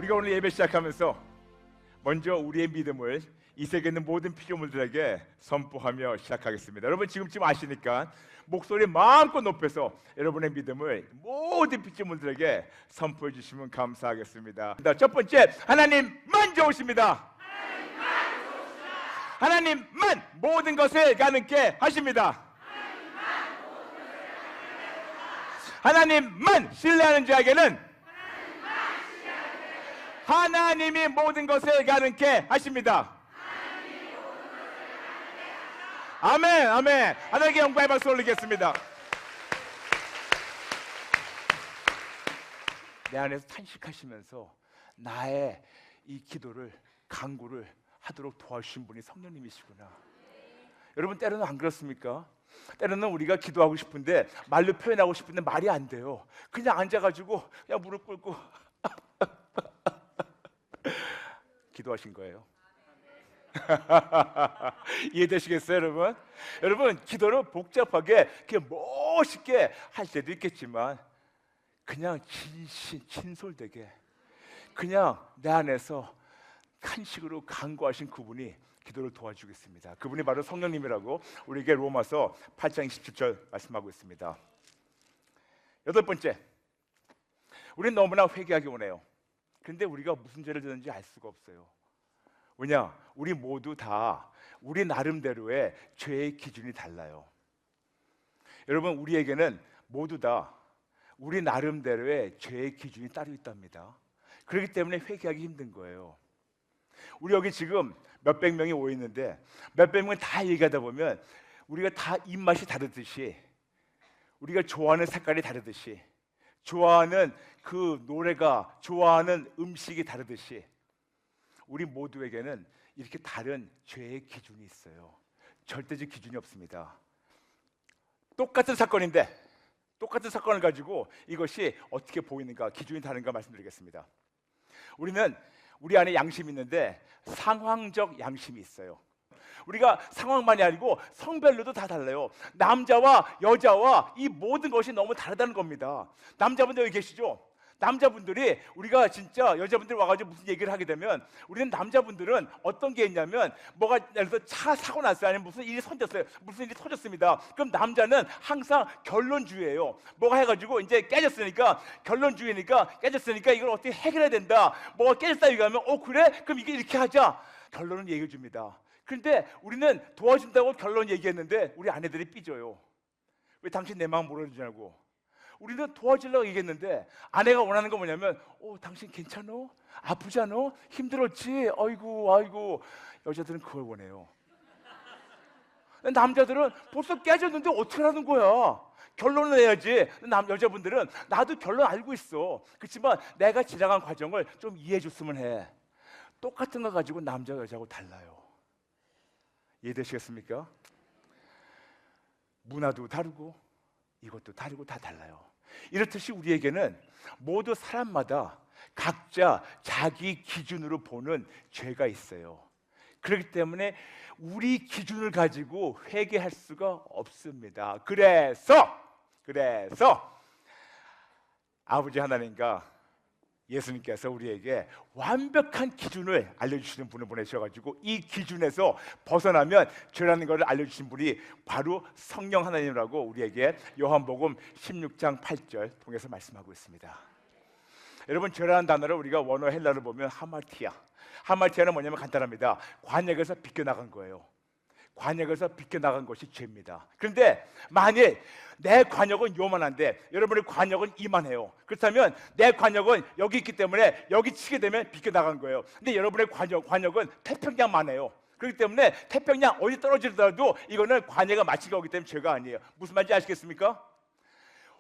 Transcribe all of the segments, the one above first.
우리가 오늘 예배 시작하면서 먼저 우리의 믿음을 이 세계에 있는 모든 피조물들에게 선포하며 시작하겠습니다. 여러분 지금 아시니까 목소리 마음껏 높여서 여러분의 믿음을 모든 피조물들에게 선포해 주시면 감사하겠습니다. 첫 번째, 하나님 먼저 오십니다. 하나님만 모든 것을 가능케 하십니다. 하나님만 신뢰하는 자에게는 하나님이 모든 것을 가능케 하십니다. 아멘, 아멘. 하나님께 영광의 박수 올리겠습니다. 내 안에서 탄식하시면서 나의 이 기도를 간구를 하도록 도와주신 분이 성령님이시구나. 여러분 때로는 안 그렇습니까? 때로는 우리가 기도하고 싶은데 말로 표현하고 싶은데 말이 안 돼요. 그냥 앉아가지고 그냥 무릎 꿇고 기도하신 거예요. 이해되시겠어요, 여러분? 여러분, 기도를 복잡하게, 멋있게 할 때도 있겠지만 그냥 진솔되게 그냥 내 안에서 탄식으로 간구하신 그분이 기도를 도와주겠습니다. 그분이 바로 성령님이라고 우리에게 로마서 8장 27절 말씀하고 있습니다. 여덟 번째, 우리는 너무나 회개하기 원해요. 그런데 우리가 무슨 죄를 졌는지 알 수가 없어요. 왜냐? 우리 모두 다 우리 나름대로의 죄의 기준이 달라요. 여러분, 우리에게는 모두 다 우리 나름대로의 죄의 기준이 따로 있답니다. 그렇기 때문에 회개하기 힘든 거예요. 우리 여기 지금 몇백 명이 모여 있는데 몇백 명이 다 얘기하다 보면 우리가 다 입맛이 다르듯이, 우리가 좋아하는 색깔이 다르듯이, 좋아하는 그 노래가, 좋아하는 음식이 다르듯이 우리 모두에게는 이렇게 다른 죄의 기준이 있어요. 절대적 기준이 없습니다. 똑같은 사건인데 똑같은 사건을 가지고 이것이 어떻게 보이는가, 기준이 다른가 말씀드리겠습니다. 우리는 우리 안에 양심이 있는데 상황적 양심이 있어요. 우리가 상황만이 아니고 성별로도 다 달라요. 남자와 여자와 이 모든 것이 너무 다르다는 겁니다. 남자분들 여기 계시죠? 남자분들이, 우리가 진짜 여자분들 와가지고 무슨 얘기를 하게 되면 우리는 남자분들은 어떤 게 있냐면, 뭐가 예를 들어서 차 사고 났어요, 아니면 무슨 일이 터졌어요, 무슨 일이 터졌습니다. 그럼 남자는 항상 결론주의예요. 뭐가 해가지고 이제 깨졌으니까, 결론주의니까 깨졌으니까 이걸 어떻게 해결해야 된다. 뭐가 깨졌다 얘기하면 그래? 그럼 이게 이렇게 하자. 결론은 얘기해 줍니다. 그런데 우리는 도와준다고 결론 얘기했는데 우리 아내들이 삐져요. 왜 당신 내 마음 몰라주냐고. 우리는 도와주려고 얘기했는데 아내가 원하는 건 뭐냐면, 당신 괜찮어? 아프지 않아? 힘들었지? 아이고. 여자들은 그걸 원해요. 남자들은 벌써 깨졌는데 어떻게 하는 거야? 결론을 내야지. 여자분들은 나도 결론 알고 있어. 그렇지만 내가 지나간 과정을 좀 이해해 줬으면 해. 똑같은 거 가지고 남자 여자하고 달라요. 이해되시겠습니까? 문화도 다르고 이것도 다르고 다 달라요. 이렇듯이 우리에게는 모두 사람마다 각자 자기 기준으로 보는 죄가 있어요. 그렇기 때문에 우리 기준을 가지고 회개할 수가 없습니다. 그래서 아버지 하나님과 예수님께서 우리에게 완벽한 기준을 알려주시는 분을 보내셔가지고 이 기준에서 벗어나면 죄라는 것을 알려주신 분이 바로 성령 하나님이라고 우리에게 요한복음 16장 8절 통해서 말씀하고 있습니다. 여러분, 죄라는 단어를 우리가 원어 헬라로 보면 하마티아는 뭐냐면 간단합니다. 관역에서 비껴나간 거예요. 관역에서 비껴나간 것이 죄입니다. 그런데 만일 내 관역은 요만한데 여러분의 관역은 이만해요. 그렇다면 내 관역은 여기 있기 때문에 여기 치게 되면 비껴나간 거예요. 근데 여러분의 관역은 태평양만 해요. 그렇기 때문에 태평양 어디 떨어지더라도 이거는 관역가 맞힌 거기 때문에 죄가 아니에요. 무슨 말인지 아시겠습니까?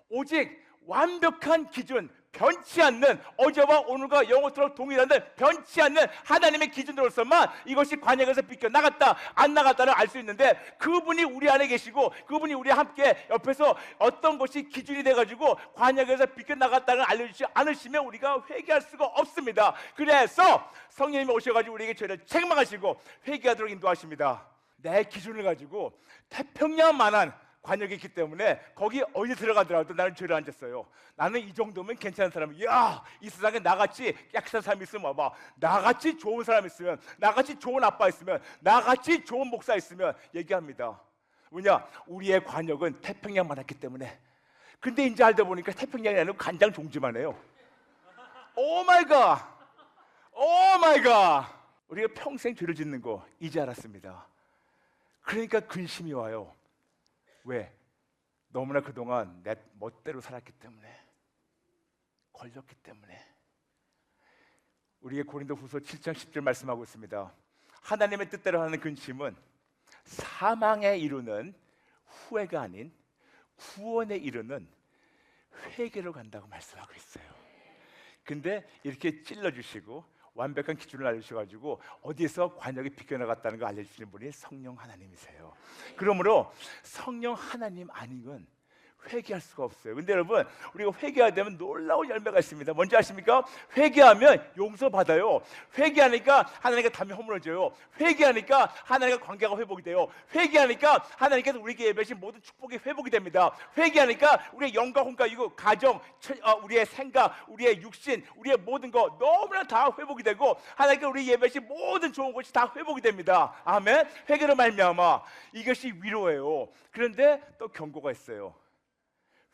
오직 완벽한 기준, 변치 않는, 어제와 오늘과 영원토록 동일한 변치 않는 하나님의 기준으로서만 이것이 관역에서 비껴나갔다 안 나갔다를 알 수 있는데, 그분이 우리 안에 계시고 그분이 우리 함께 옆에서 어떤 것이 기준이 돼가지고 관역에서 비껴나갔다를 알려주지 않으시면 우리가 회개할 수가 없습니다. 그래서 성령님이 오셔가지고 우리에게 죄를 책망하시고 회개하도록 인도하십니다. 내 기준을 가지고 태평양만한 관역이 있기 때문에 거기 어디 들어가더라도 나는 죄를 안 졌어요. 나는 이 정도면 괜찮은 사람이야. 이 세상에 나같이 깨끗한 사람이 있으면 봐봐, 나같이 좋은 사람 있으면, 나같이 좋은 아빠 있으면, 나같이 좋은 목사 있으면 얘기합니다. 왜냐? 우리의 관역은 태평양만 했기 때문에. 근데 이제 알다 보니까 태평양이 아니고 간장 종지만 해요. 오 마이 갓, 오 마이 갓. 우리가 평생 죄를 짓는 거 이제 알았습니다. 그러니까 근심이 와요. 왜? 너무나 그동안 내 멋대로 살았기 때문에, 걸렸기 때문에. 우리의 고린도후서 7장 10절 말씀하고 있습니다. 하나님의 뜻대로 하는 근심은 사망에 이르는 후회가 아닌 구원에 이르는 회개로 간다고 말씀하고 있어요. 근데 이렇게 찔러주시고 완벽한 기준을 알려주셔가지고 어디서 관역이 비껴나갔다는 걸 알려주시는 분이 성령 하나님이세요. 그러므로 성령 하나님 아니면 회개할 수가 없어요. 근데 여러분, 우리가 회개하게 되면 놀라운 열매가 있습니다. 뭔지 아십니까? 회개하면 용서받아요. 회개하니까 하나님과 담이 허물어져요. 회개하니까 하나님과 관계가 회복이 돼요. 회개하니까 하나님께서 우리에게 예배하신 모든 축복이 회복이 됩니다. 회개하니까 우리의 영과 혼과 이거 가정, 우리의 생각, 우리의 육신, 우리의 모든 거 너무나 다 회복이 되고 하나님께 우리 예배하신 모든 좋은 것이 다 회복이 됩니다. 아멘. 회개로 말미암아 이것이 위로예요. 그런데 또 경고가 있어요.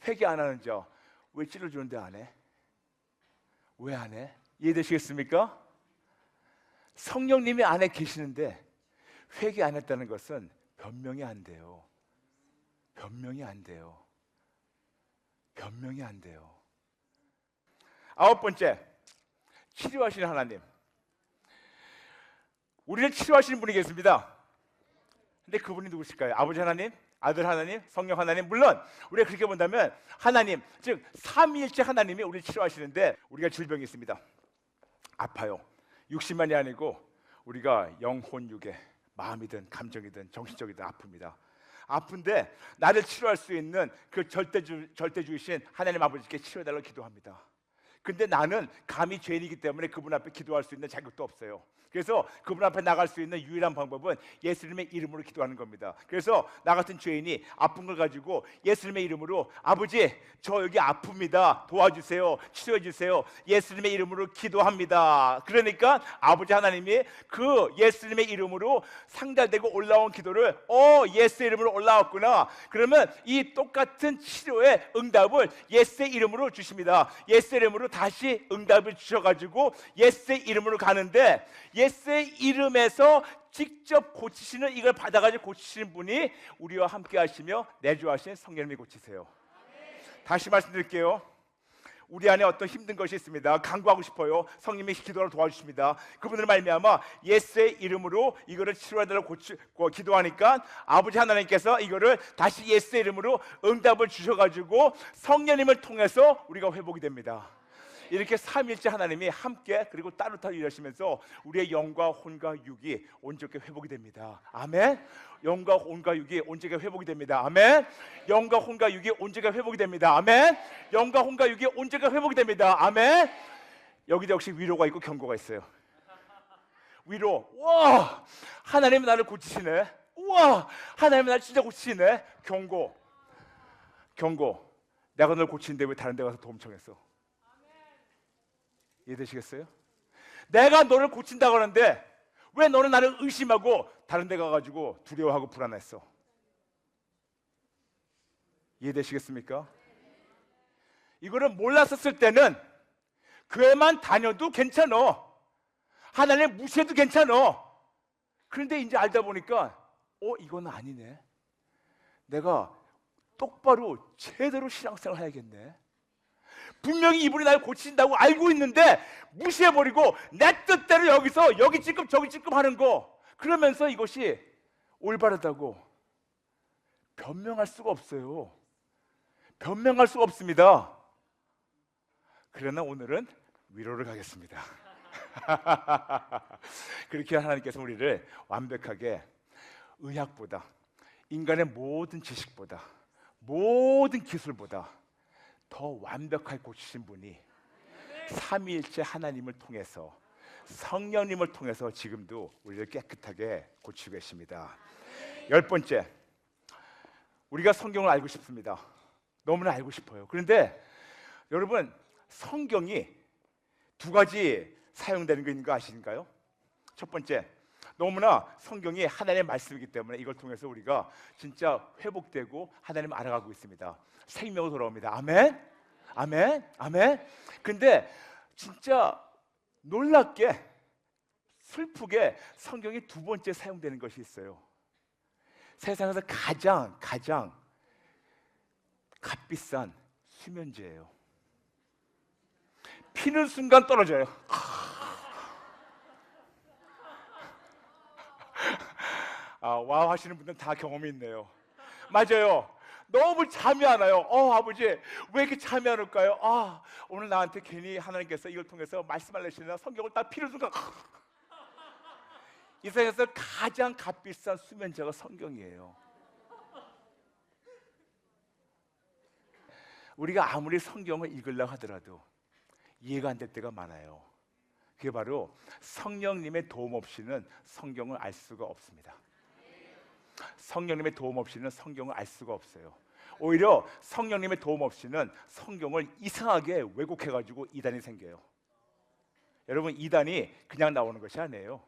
회개 안 하는 자, 왜 찔러주는데 안 해? 왜 안 해? 이해되시겠습니까? 성령님이 안에 계시는데 회개 안 했다는 것은 변명이 안 돼요. 변명이 안 돼요. 변명이 안 돼요. 아홉 번째, 치료하시는 하나님. 우리를 치료하시는 분이 계십니다. 근데 그분이 누구실까요? 아버지 하나님? 아들 하나님, 성령 하나님. 물론 우리가 그렇게 본다면 하나님, 즉 삼위일체 하나님이 우리를 치료하시는데 우리가 질병이 있습니다. 아파요. 육신만이 아니고 우리가 영혼, 육에 마음이든 감정이든 정신적이든 아픕니다. 아픈데 나를 치료할 수 있는 그 절대주이신 하나님 아버지께 치료해달라고 기도합니다. 근데 나는 감히 죄인이기 때문에 그분 앞에 기도할 수 있는 자격도 없어요. 그래서 그분 앞에 나갈 수 있는 유일한 방법은 예수님의 이름으로 기도하는 겁니다. 그래서 나 같은 죄인이 아픈 걸 가지고 예수님의 이름으로, 아버지 저 여기 아픕니다, 도와주세요, 치료해 주세요, 예수님의 이름으로 기도합니다. 그러니까 아버지 하나님이 그 예수님의 이름으로 상달되고 올라온 기도를 예수의 이름으로 올라왔구나, 그러면 이 똑같은 치료의 응답을 예수의 이름으로 주십니다. 예수의 이름으로 다시 응답을 주셔가지고 예수의 이름으로 가는데, 예수의 이름에서 직접 고치시는, 이걸 받아가지고 고치시는 분이 우리와 함께 하시며 내주하신 성령님이 고치세요. 다시 말씀드릴게요. 우리 안에 어떤 힘든 것이 있습니다. 간구하고 싶어요. 성령님이 기도를 도와주십니다. 그분을 말미암아 예수의 이름으로 이거를 치료하도록 기도하니까 아버지 하나님께서 이거를 다시 예수의 이름으로 응답을 주셔가지고 성령님을 통해서 우리가 회복이 됩니다. 이렇게 삼위일체 하나님이 함께 그리고 따로따로 일하시면서 우리의 영과 혼과 육이 온전하게 회복이 됩니다. 아멘. 영과 혼과 육이 온전하게 회복이 됩니다. 아멘. 영과 혼과 육이 온전하게 회복이 됩니다. 아멘. 영과 혼과 육이 온전하게 회복이 됩니다. 아멘. 여기도 역시 위로가 있고 경고가 있어요. 위로, 와, 하나님은 나를 고치시네. 우와, 하나님은 나를 진짜 고치시네. 경고, 내가 널 고치는데 왜 다른 데 가서 도움 청했어? 이해되시겠어요? 내가 너를 고친다고 하는데 왜 너는 나를 의심하고 다른 데 가가지고 두려워하고 불안했어? 이해되시겠습니까? 이거를 몰랐었을 때는 교회만 다녀도 괜찮아, 하나님 무시해도 괜찮아. 그런데 이제 알다 보니까 이건 아니네, 내가 똑바로 제대로 신앙생활 해야겠네. 분명히 이분이 나를 고치신다고 알고 있는데 무시해버리고 내 뜻대로 여기서 여기 찔끔 저기 찔끔 하는 거, 그러면서 이것이 올바르다고 변명할 수가 없어요. 변명할 수가 없습니다. 그러나 오늘은 위로를 가겠습니다. 그렇게 하나님께서 우리를 완벽하게 의학보다, 인간의 모든 지식보다, 모든 기술보다 더 완벽하게 고치신 분이 삼위일체 하나님을 통해서, 성령님을 통해서 지금도 우리를 깨끗하게 고치고 계십니다. 열 번째, 우리가 성경을 알고 싶습니다. 너무나 알고 싶어요. 그런데 여러분, 성경이 두 가지 사용되는 거 있는 거 아시는가요? 첫 번째, 너무나 성경이 하나님의 말씀이기 때문에 이걸 통해서 우리가 진짜 회복되고 하나님을 알아가고 있습니다. 생명으로 돌아옵니다. 아멘? 아멘? 아멘? 근데 진짜 놀랍게, 슬프게 성경이 두 번째 사용되는 것이 있어요. 세상에서 가장 값비싼 수면제예요. 피는 순간 떨어져요. 와우 하시는 분들은 다 경험이 있네요. 맞아요. 너무 잠이 안 와요. 아버지 왜 이렇게 잠이 안 올까요? 오늘 나한테 괜히 하나님께서 이걸 통해서 말씀하시나 성경을 딱 피는 순간 이 세상에서 가장 값비싼 수면제가 성경이에요. 우리가 아무리 성경을 읽으려고 하더라도 이해가 안 될 때가 많아요. 그게 바로 성령님의 도움 없이는 성경을 알 수가 없습니다. 성령님의 도움 없이는 성경을 알 수가 없어요. 오히려 성령님의 도움 없이는 성경을 이상하게 왜곡해가지고 이단이 생겨요. 여러분, 이단이 그냥 나오는 것이 아니에요.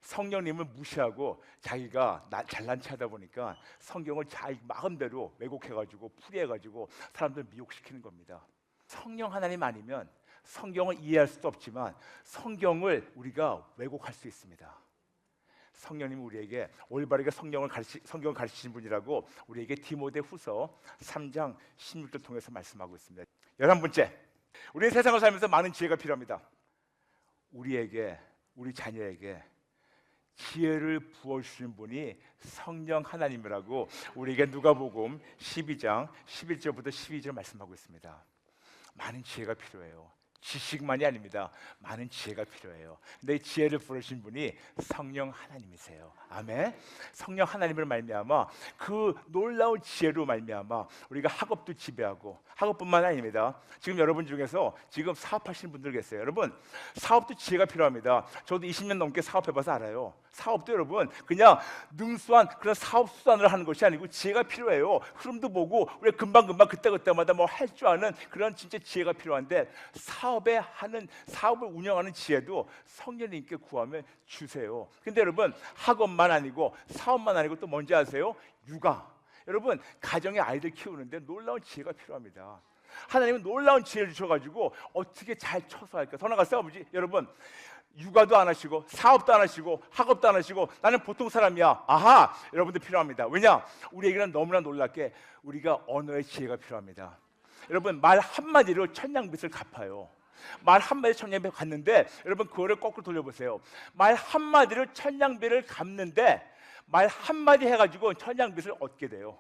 성령님을 무시하고 자기가 잘난 체 하다 보니까 성경을 자기 마음대로 왜곡해가지고 풀이해가지고 사람들 미혹시키는 겁니다. 성령 하나님 아니면 성경을 이해할 수도 없지만 성경을 우리가 왜곡할 수 있습니다. 성령님이 우리에게 올바르게 성경을 가르치신 분이라고 우리에게 디모데후서 3장 16절 통해서 말씀하고 있습니다. 11번째, 우리 세상을 살면서 많은 지혜가 필요합니다. 우리 자녀에게 지혜를 부어주시는 분이 성령 하나님이라고 우리에게 누가복음 12장 11절부터 12절 말씀하고 있습니다. 많은 지혜가 필요해요. 지식만이 아닙니다. 많은 지혜가 필요해요. 근데 이 지혜를 부르신 분이 성령 하나님이세요. 아멘. 성령 하나님을 말미암아 그 놀라운 지혜로 말미암아 우리가 학업도 지배하고, 학업뿐만 아닙니다. 지금 여러분 중에서 지금 사업하시는 분들 계세요. 여러분, 사업도 지혜가 필요합니다. 저도 20년 넘게 사업해봐서 알아요. 사업도 여러분 그냥 능수한 그런 사업 수단으로 하는 것이 아니고 지혜가 필요해요. 흐름도 보고 우리가 금방금방 그때그때마다 뭐 할 줄 아는 그런 진짜 지혜가 필요한데, 사업을 운영하는 지혜도 성령님께 구하면 주세요. 근데 여러분, 학업만 아니고 사업만 아니고 또 뭔지 아세요? 육아. 여러분, 가정에 아이들 키우는데 놀라운 지혜가 필요합니다. 하나님은 놀라운 지혜를 주셔가지고 어떻게 잘 처소할까. 더 나아가서 아버지, 여러분, 육아도 안 하시고 사업도 안 하시고 학업도 안 하시고 나는 보통 사람이야. 아하, 여러분들 필요합니다. 왜냐? 우리에게는 너무나 놀랍게 우리가 언어의 지혜가 필요합니다. 여러분, 말 한마디로 천냥빚을 갚아요. 말 한마디로 천냥빚을 갚는데, 여러분 그거를 거꾸로 돌려보세요. 말 한마디로 천냥빚을 갚는데 말 한마디 해가지고 천냥빚을 얻게 돼요.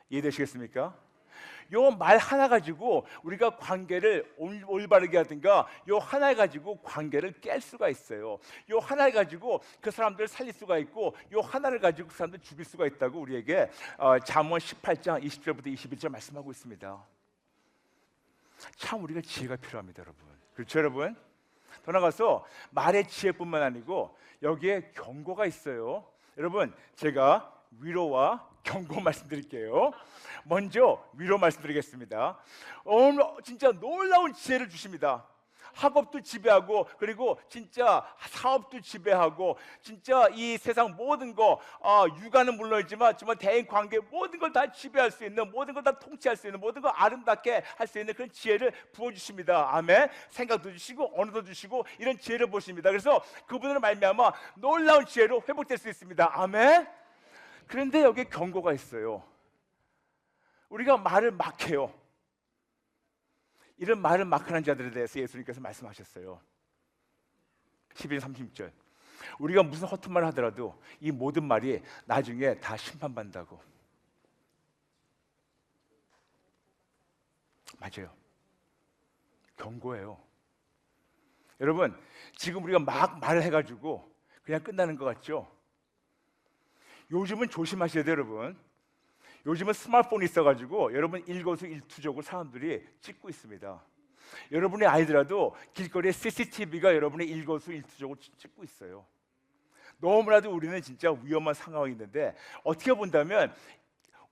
이해되시겠습니까? 요 말 하나 가지고 우리가 관계를 올바르게 하든가, 요 하나 가지고 관계를 깰 수가 있어요. 요 하나 가지고 그 사람들을 살릴 수가 있고, 요 하나를 가지고 그 사람들을 죽일 수가 있다고 우리에게 잠언 18장 20절부터 21절 말씀하고 있습니다. 참 우리가 지혜가 필요합니다, 여러분. 그렇죠, 여러분? 더 나가서 말의 지혜뿐만 아니고 여기에 경고가 있어요. 여러분, 제가 위로와 경고 말씀드릴게요. 먼저 위로 말씀드리겠습니다. 진짜 놀라운 지혜를 주십니다. 학업도 지배하고, 그리고 진짜 사업도 지배하고, 진짜 이 세상 모든 거, 육아는 물론이지만 정말 대인 관계 모든 걸 다 지배할 수 있는, 모든 걸 다 통치할 수 있는, 모든 걸 아름답게 할 수 있는 그런 지혜를 부어주십니다. 아멘. 생각도 주시고 언어도 주시고 이런 지혜를 보십니다. 그래서 그분을 말미암아 놀라운 지혜로 회복될 수 있습니다. 아멘. 그런데 여기 경고가 있어요. 우리가 말을 막 해요. 이런 말을 막 하는 자들에 대해서 예수님께서 말씀하셨어요. 11절 36절. 우리가 무슨 허튼 말을 하더라도 이 모든 말이 나중에 다 심판받는다고. 맞아요. 경고예요. 여러분, 지금 우리가 막 말을 해가지고 그냥 끝나는 것 같죠? 요즘은 조심하셔야 돼요, 여러분. 요즘은 스마트폰이 있어가지고 여러분 일거수일투족을 사람들이 찍고 있습니다. 여러분의 아이들아도 길거리에 CCTV가 여러분의 일거수일투족을 찍고 있어요. 너무나도 우리는 진짜 위험한 상황이 있는데, 어떻게 본다면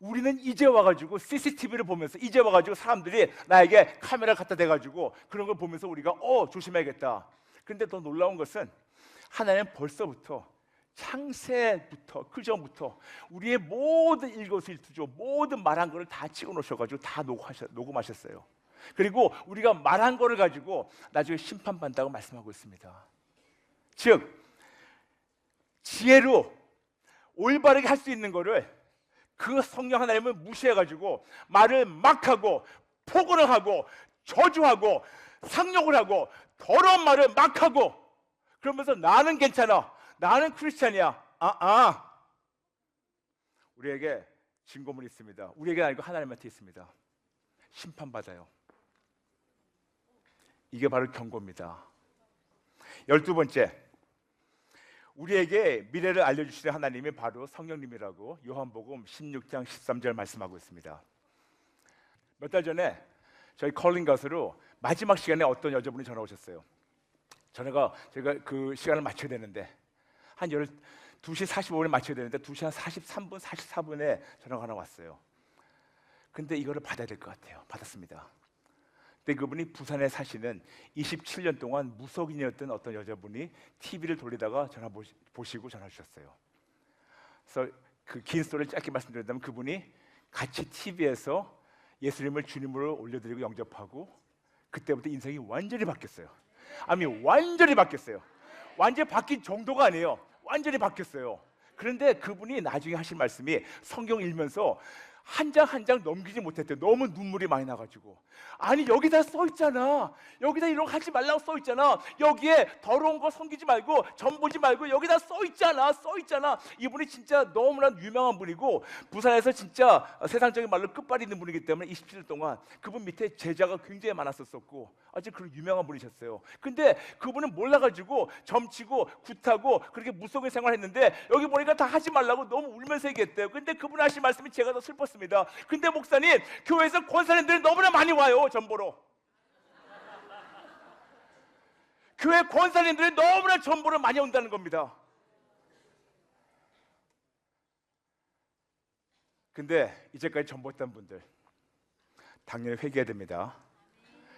우리는 이제 와가지고 CCTV를 보면서 이제 와가지고 사람들이 나에게 카메라 갖다 대가지고 그런 걸 보면서 우리가 조심해야겠다. 그런데 더 놀라운 것은 하나님은 벌써부터 창세부터 그 전부터 우리의 모든 일거수일투족 모든 말한 거를 다 찍어놓으셔가지고 다 녹음하셨어요. 그리고 우리가 말한 거를 가지고 나중에 심판받는다고 말씀하고 있습니다. 즉 지혜로 올바르게 할 수 있는 거를 그 성령 하나님을 무시해가지고 말을 막 하고 폭언을 하고 저주하고 상욕을 하고 더러운 말을 막 하고 그러면서 나는 괜찮아, 나는 크리스찬이야. 우리에게 증거물이 있습니다. 우리에게 아니고 하나님한테 있습니다. 심판받아요. 이게 바로 경고입니다. 12번째, 우리에게 미래를 알려주시는 하나님이 바로 성령님이라고 요한복음 16장 13절 말씀하고 있습니다. 몇 달 전에 저희 컬링 가수로 마지막 시간에 어떤 여자분이 전화 오셨어요. 제가 그 시간을 맞춰야 되는데 한 2시 45분에 맞춰야 되는데 2시 한 43분, 44분에 전화가 하나 왔어요. 근데 이거를 받아야 될 것 같아요. 받았습니다. 근데 그분이 부산에 사시는 27년 동안 무속인이었던 어떤 여자분이 TV를 돌리다가 보시고 전화 주셨어요. 그래서 그 긴 스토리를 짧게 말씀드린다면 그분이 같이 TV에서 예수님을 주님으로 올려드리고 영접하고 그때부터 인생이 완전히 바뀌었어요. 아니 완전히 바뀌었어요. 완전히 바뀐 정도가 아니에요. 완전히 바뀌었어요. 그런데 그분이 나중에 하신 말씀이 성경 읽으면서 한 장 한 장 넘기지 못했대요. 너무 눈물이 많이 나가지고. 아니 여기다 써 있잖아. 여기다 이런 거 하지 말라고 써 있잖아. 여기에 더러운 거 섬기지 말고 점 보지 말고 여기다 써 있잖아. 이분이 진짜 너무나 유명한 분이고 부산에서 진짜 세상적인 말로 끝발이 있는 분이기 때문에 27년 동안 그분 밑에 제자가 굉장히 많았었고 아주 그런 유명한 분이셨어요. 근데 그분은 몰라가지고 점치고 굿하고 그렇게 무속인 생활했는데 여기 보니까 다 하지 말라고 너무 울면서 얘기했대요. 근데 그분 하신 말씀이 제가 더 슬펐습니다. 근데 목사님, 교회에서 권사님들이 너무나 많이 와요. 전보로. 교회 권사님들이 너무나 전보로 많이 온다는 겁니다. 근데 이제까지 전보했던 분들 당연히 회개해야 됩니다.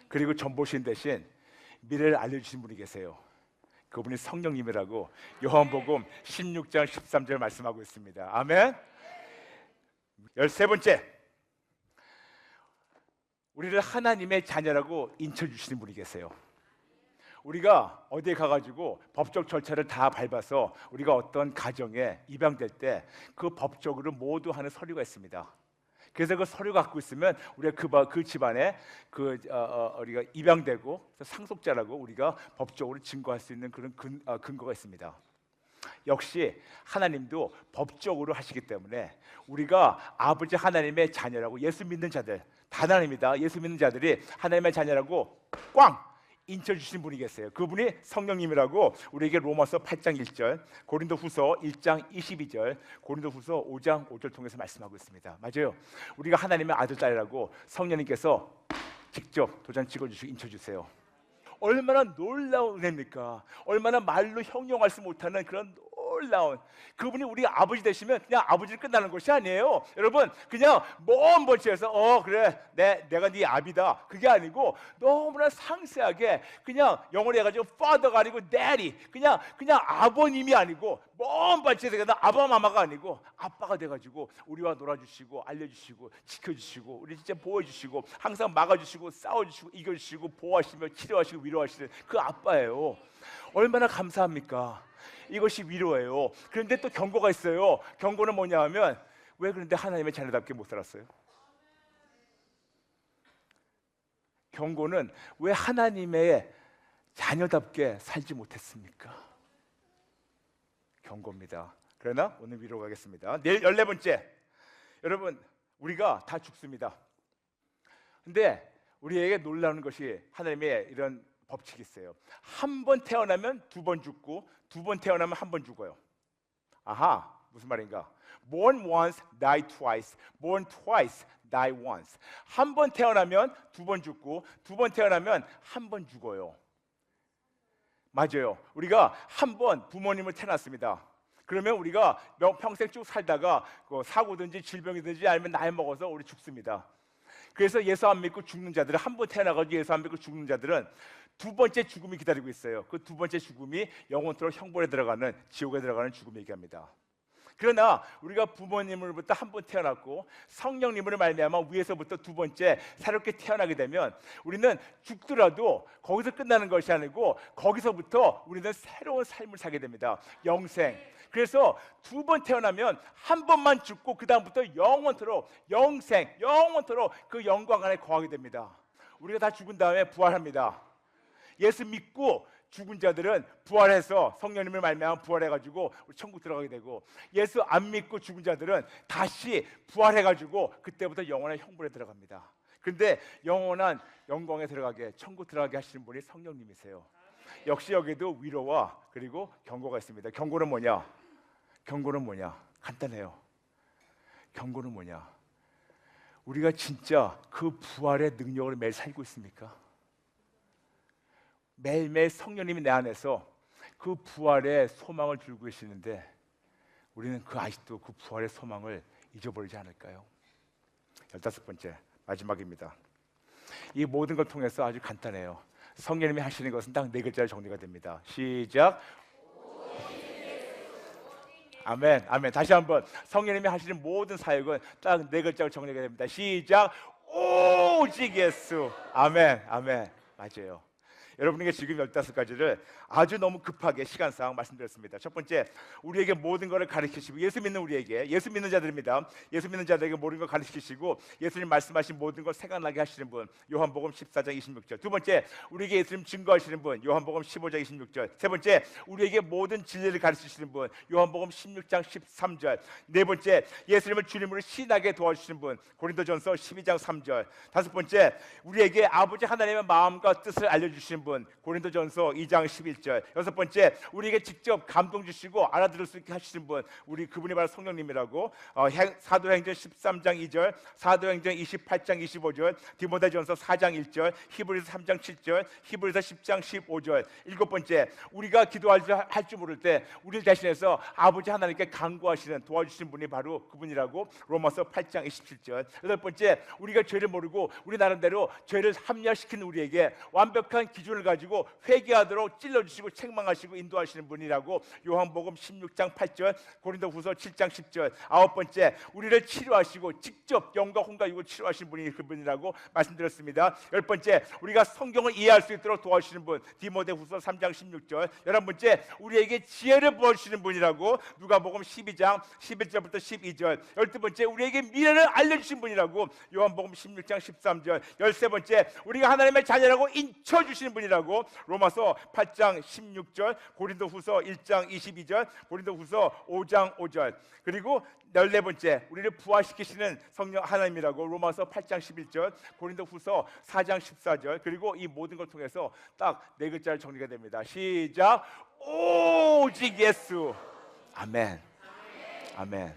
그리고 전보신 대신 미래를 알려주신 분이 계세요. 그분이 성령님이라고 요한복음 16장 13절 말씀하고 있습니다. 아멘. 13번째, 우리를 하나님의 자녀라고 인쳐주시는 분이 계세요. 우리가 어디에 가가지고 법적 절차를 다 밟아서 우리가 어떤 가정에 입양될 때 그 법적으로 모두 하는 서류가 있습니다. 그래서 그 서류 갖고 있으면 우리가 그 집안에 우리가 입양되고 상속자라고 우리가 법적으로 증거할 수 있는 그런 근거가 있습니다. 역시 하나님도 법적으로 하시기 때문에 우리가 아버지 하나님의 자녀라고 예수 믿는 자들 다 하나님이다. 예수 믿는 자들이 하나님의 자녀라고 꽝 인쳐주신 분이 계세요. 그분이 성령님이라고 우리에게 로마서 8장 1절, 고린도후서 1장 22절, 고린도후서 5장 5절 통해서 말씀하고 있습니다. 맞아요. 우리가 하나님의 아들 딸이라고 성령님께서 직접 도장 찍어주시고 인쳐주세요. 얼마나 놀라운 은혜입니까? 얼마나 말로 형용할 수 못하는 그런 놀라운 그분이 우리 아버지 되시면 그냥 아버지를 끝나는 것이 아니에요. 여러분 그냥 먼 번치에서 그래 내가 네 아비다 그게 아니고 너무나 상세하게 그냥 영어로 해가지고 father가 아니고 daddy 그냥 아버님이 아니고 먼 번치에서 그냥 아바마마가 아니고 아빠가 돼가지고 우리와 놀아주시고 알려주시고 지켜주시고 우리 진짜 보호해주시고 항상 막아주시고 싸워주시고 이겨주시고 보호하시며 치료하시고 위로하시는 그 아빠예요. 얼마나 감사합니까? 이것이 위로예요. 그런데 또 경고가 있어요. 경고는 뭐냐 하면 왜 그런데 하나님의 자녀답게 못 살았어요? 경고는 왜 하나님의 자녀답게 살지 못했습니까? 경고입니다. 그러나 오늘 위로 가겠습니다. 내일 14번째, 여러분 우리가 다 죽습니다. 근데 우리에게 놀라운 것이 하나님의 이런 법칙이 있어요. 한 번 태어나면 2번 죽고 2번 태어나면 1번 죽어요. 아하, 무슨 말인가? Born once, die twice. Born twice, die once. 한 번 태어나면 2번 죽고 2번 태어나면 1번 죽어요. 맞아요. 우리가 한 번 부모님을 태어났습니다. 그러면 우리가 평생 쭉 살다가 사고든지 질병이든지 아니면 나이 먹어서 우리 죽습니다. 그래서 예수 안 믿고 죽는 자들은, 한 번 태어나가지고 예수 안 믿고 죽는 자들은 두 번째 죽음이 기다리고 있어요. 그 두 번째 죽음이 영원토록 형벌에 들어가는, 지옥에 들어가는 죽음 얘기합니다. 그러나 우리가 부모님으로부터 한 번 태어났고 성령님으로 말미암아 위에서부터 두 번째 새롭게 태어나게 되면 우리는 죽더라도 거기서 끝나는 것이 아니고 거기서부터 우리는 새로운 삶을 살게 됩니다. 영생. 그래서 두 번 태어나면 한 번만 죽고 그 다음부터 영원토록 영생, 영원토록 그 영광 안에 거하게 됩니다. 우리가 다 죽은 다음에 부활합니다. 예수 믿고 죽은 자들은 부활해서 성령님을 말미암아 부활해가지고 천국 들어가게 되고, 예수 안 믿고 죽은 자들은 다시 부활해가지고 그때부터 영원한 형벌에 들어갑니다. 그런데 영원한 영광에 들어가게, 천국 들어가게 하시는 분이 성령님이세요. 역시 여기도 위로와 그리고 경고가 있습니다. 경고는 뭐냐? 경고는 뭐냐? 간단해요. 경고는 뭐냐? 우리가 진짜 그 부활의 능력을 매일 살고 있습니까? 매일매일 성령님이 내 안에서 그 부활의 소망을 들고 계시는데 우리는 아직도 그 부활의 소망을 잊어버리지 않을까요? 15번째 마지막입니다. 이 모든 걸 통해서 아주 간단해요. 성령님이 하시는 것은 딱 4글자로 정리가 됩니다. 시작. 아멘, 아멘. 다시 한번, 성령님이 하시는 모든 사역은 딱 4글자로 정리가 됩니다. 시작. 오직 예수. 아멘, 아멘. 맞아요. 여러분에게 지금 15가지를 아주 너무 급하게 시간상 말씀드렸습니다. 첫 번째, 우리에게 모든 것을 가르치시고, 예수 믿는 우리에게, 예수 믿는 자들입니다. 예수 믿는 자들에게 모든 걸 가르치시고 예수님 말씀하신 모든 걸 생각나게 하시는 분, 요한복음 14장 26절. 두 번째, 우리에게 예수님 증거하시는 분, 요한복음 15장 26절. 세 번째, 우리에게 모든 진리를 가르치시는 분, 요한복음 16장 13절. 네 번째, 예수님을 주님으로 신하게 도와주시는 분, 고린도전서 12장 3절. 다섯 번째, 우리에게 아버지 하나님의 마음과 뜻을 알려주시는 분, 고린도전서 2장 11절. 여섯 번째, 우리에게 직접 감동 주시고 알아들을 수 있게 하시는 분, 우리 그분이 바로 성령님이라고. 사도행전 13장 2절, 사도행전 28장 25절, 디모데전서 4장 1절, 히브리서 3장 7절, 히브리서 10장 15절. 일곱 번째, 우리가 기도할 줄 모를 때 우리를 대신해서 아버지 하나님께 간구하시는, 도와주시는 분이 바로 그분이라고, 로마서 8장 27절. 여덟 번째, 우리가 죄를 모르고 우리 나름대로 죄를 합리화시키는 우리에게 완벽한 기준을 가지고 회개하도록 찔러주시고 책망하시고 인도하시는 분이라고, 요한복음 16장 8절, 고린도후서 7장 10절. 아홉 번째, 우리를 치료하시고 직접 영과 혼과 육을 치료하시는 분이 그분이라고 말씀드렸습니다. 열 번째, 우리가 성경을 이해할 수 있도록 도와주시는 분, 디모데후서 3장 16절. 열한 번째, 우리에게 지혜를 부어주시는 분이라고, 누가복음 12장 11절부터 12절. 열두 번째, 우리에게 미래를 알려주신 분이라고, 요한복음 16장 13절. 열세 번째, 우리가 하나님의 자녀라고 인쳐주시는 분이라고, 로마서 8장 16절, 고린도후서 1장 22절, 고린도후서 5장 5절. 그리고 14번째, 우리를 부활시키시는 성령 하나님이라고, 로마서 8장 11절, 고린도후서 4장 14절. 그리고 이 모든 걸 통해서 딱 4글자를 정리가 됩니다. 시작. 오직 예수. 아멘. 아멘.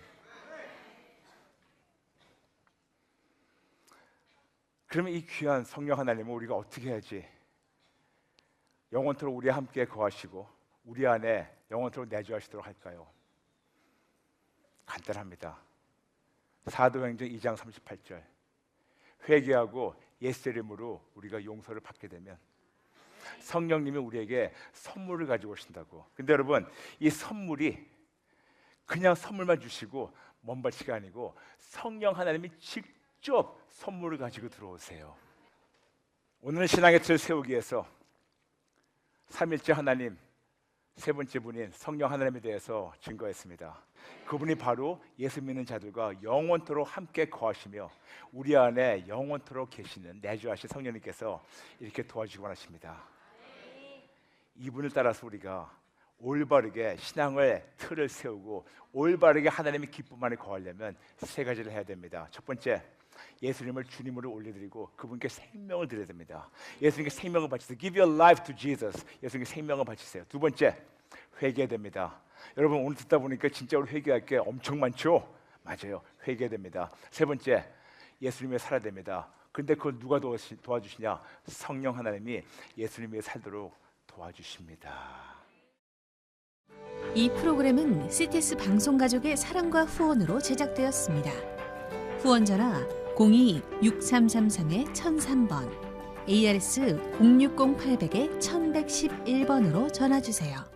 그러면 이 귀한 성령 하나님은 우리가 어떻게 해야지 영원토록 우리 함께 거하시고 우리 안에 영원토록 내주하시도록 할까요? 간단합니다. 사도행전 2장 38절. 회개하고 예수 이름으로 우리가 용서를 받게 되면 성령님이 우리에게 선물을 가지고 오신다고. 근데 여러분, 이 선물이 그냥 선물만 주시고 먼발치가 아니고 성령 하나님이 직접 선물을 가지고 들어오세요. 오늘은 신앙의 틀을 세우기 위해서 삼일째 하나님, 세 번째 분인 성령 하나님에 대해서 증거했습니다. 그분이 바로 예수 믿는 자들과 영원토록 함께 거하시며 우리 안에 영원토록 계시는 내주하신 성령님께서 이렇게 도와주시기 원하십니다. 이분을 따라서 우리가 올바르게 신앙의 틀을 세우고 올바르게 하나님의 기쁨 안에 거하려면 세 가지를 해야 됩니다. 첫 번째, 예수님을 주님으로 올려드리고 그분께 생명을 드려야 됩니다. 예수님께 생명을 바치세요. Give your life to Jesus. 예수님께 생명을 바치세요. 두 번째, 회개됩니다. 여러분, 오늘 듣다 보니까 진짜 우리 회개할 게 엄청 많죠? 맞아요. 회개됩니다. 세 번째, 예수님의 살아야 됩니다. 근데 그걸 누가 도와주시냐? 성령 하나님이 예수님의 살도록 도와주십니다. 이 프로그램은 CTS 방송가족의 사랑과 후원으로 제작되었습니다. 후원 전화 02-6333-1003번, ARS 060-800-1111번으로 전화 주세요.